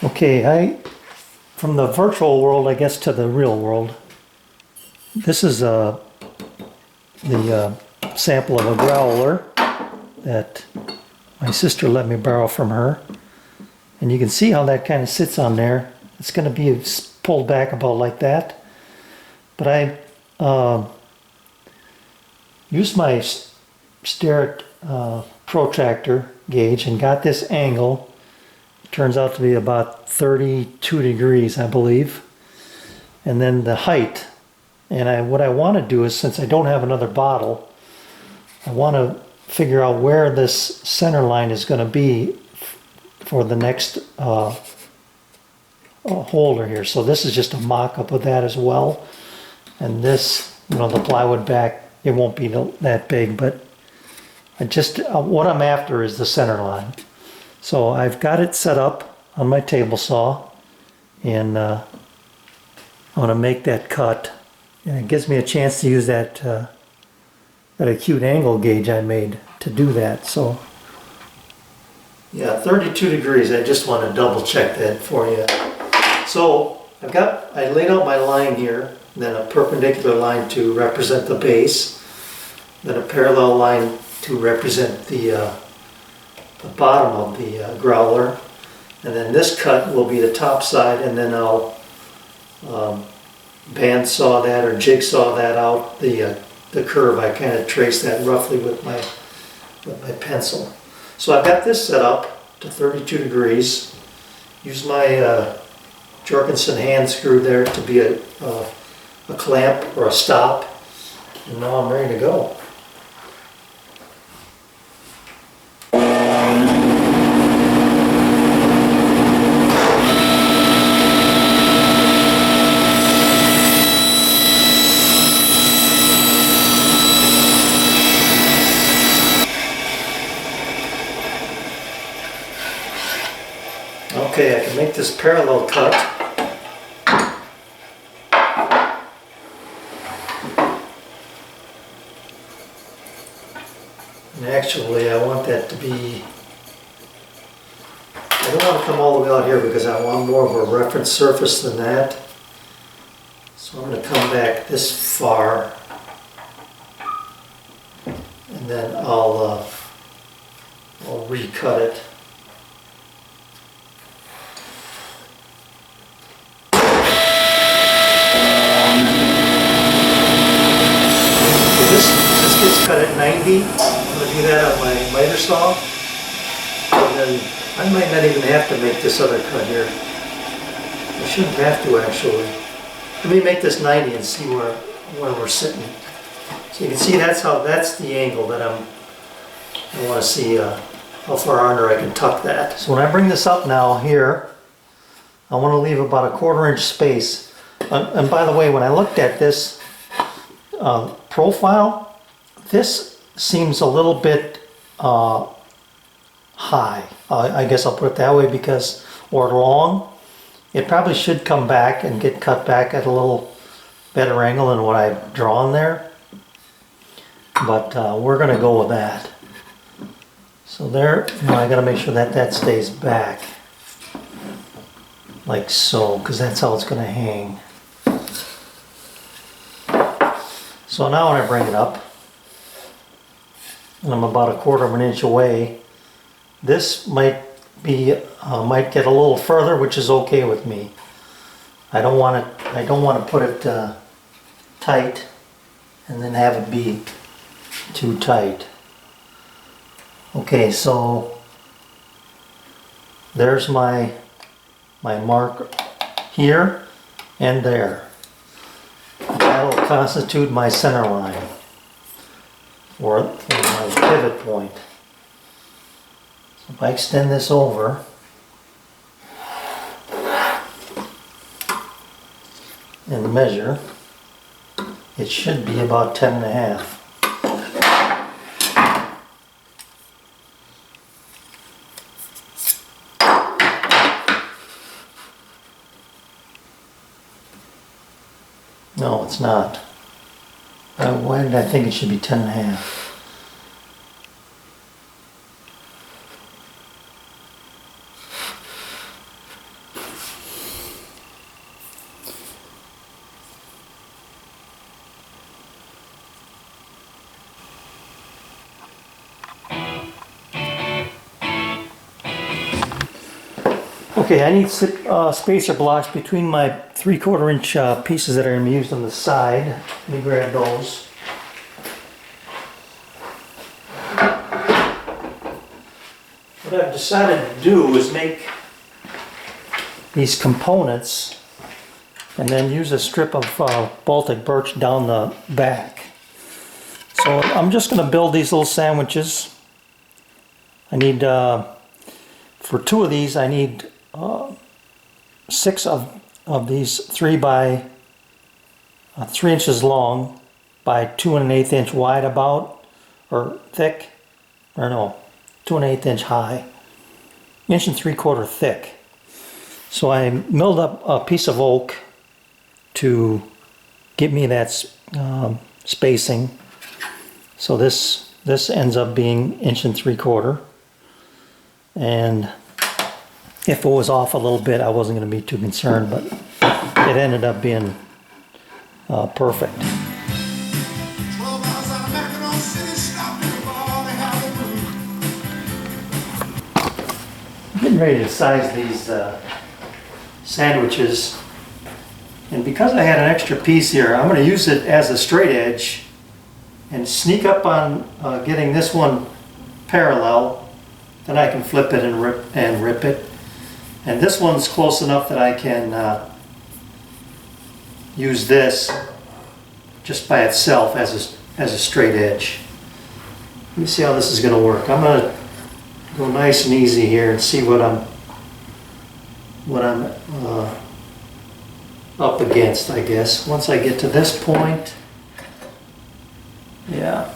Okay, from the virtual world, I guess, to the real world. This is the sample of a growler that my sister let me borrow from her. And you can see how that kind of sits on there. It's going to be pulled back about like that. But I used my Starrett protractor gauge and got this angle. Turns out to be about 32 degrees, I believe. And then the height. And what I want to do is, since I don't have another bottle, I want to figure out where this center line is going to be for the next holder here. So this is just a mock-up of that as well. And this, the plywood back, it won't be that big, but what I'm after is the center line. So I've got it set up on my table saw, and I'm going to make that cut. And it gives me a chance to use that acute angle gauge I made to do that. So yeah, 32 degrees. I just want to double check that for you. So I laid out my line here, then a perpendicular line to represent the base, then a parallel line to represent the bottom of the growler, and then this cut will be the top side, and then I'll bandsaw that or jigsaw that out, the curve. I kind of trace that roughly with my pencil. So I've got this set up to 32 degrees. Use my Jorgensen hand screw there to be a clamp or a stop, and now I'm ready to go. Okay, I can make this parallel cut. And actually I want that to be, I don't want to come all the way out here because I want more of a reference surface than that. So I'm going to come back this far, and then I'll recut it. This cut at 90. I'm going to do that on my miter saw. And then I might not even have to make this other cut here. I shouldn't have to, actually. Let me make this 90 and see where we're sitting. So you can see that's the angle that I want to see how far under I can tuck that. So when I bring this up now here, I want to leave about a 1/4 inch space. And by the way, when I looked at this profile, this seems a little bit high. I guess I'll put it that way, or long. It probably should come back and get cut back at a little better angle than what I've drawn there. But we're going to go with that. So there, I got to make sure that stays back. Like so, because that's how it's going to hang. So now when I bring it up, and I'm about 1/4 inch away, this might get a little further, which is okay with me. I don't want to put it tight and then have it be too tight. Okay, so there's my mark here and there. That'll constitute my center line for my pivot point. So if I extend this over and measure, it should be about 10.5. No, it's not. Why did I think it should be 10.5? Okay, I need spacer blocks between my 3/4 inch pieces that are going to be used on the side. Let me grab those. What I've decided to do is make these components and then use a strip of Baltic birch down the back. So I'm just going to build these little sandwiches. I need, for 2 of these, I need 6 of these 3 by 3 inches long by 2 1/8 inch wide about, or thick, or no, 2 1/8 inch high, 1 3/4 thick. So I milled up a piece of oak to give me that spacing. So this ends up being 1 3/4, and if it was off a little bit, I wasn't going to be too concerned, but it ended up being perfect. I'm getting ready to size these sandwiches, and because I had an extra piece here, I'm going to use it as a straight edge and sneak up on getting this one parallel. Then I can flip it and rip it. And this one's close enough that I can use this just by itself as a straight edge. Let me see how this is going to work. I'm going to go nice and easy here and see what I'm up against, I guess. Once I get to this point, yeah.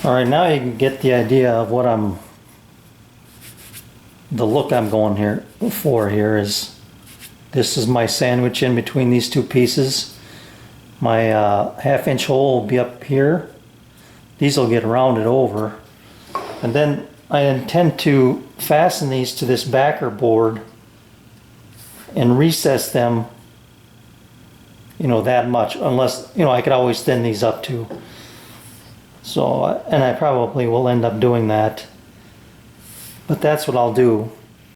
All right, now you can get the idea of what the look I'm going here for here is, this is my sandwich in between these 2 pieces. My 1/2 inch hole will be up here. These will get rounded over. And then I intend to fasten these to this backer board and recess them, you know, that much, unless, you know, I could always thin these up too. So, and I probably will end up doing that, but that's what I'll do.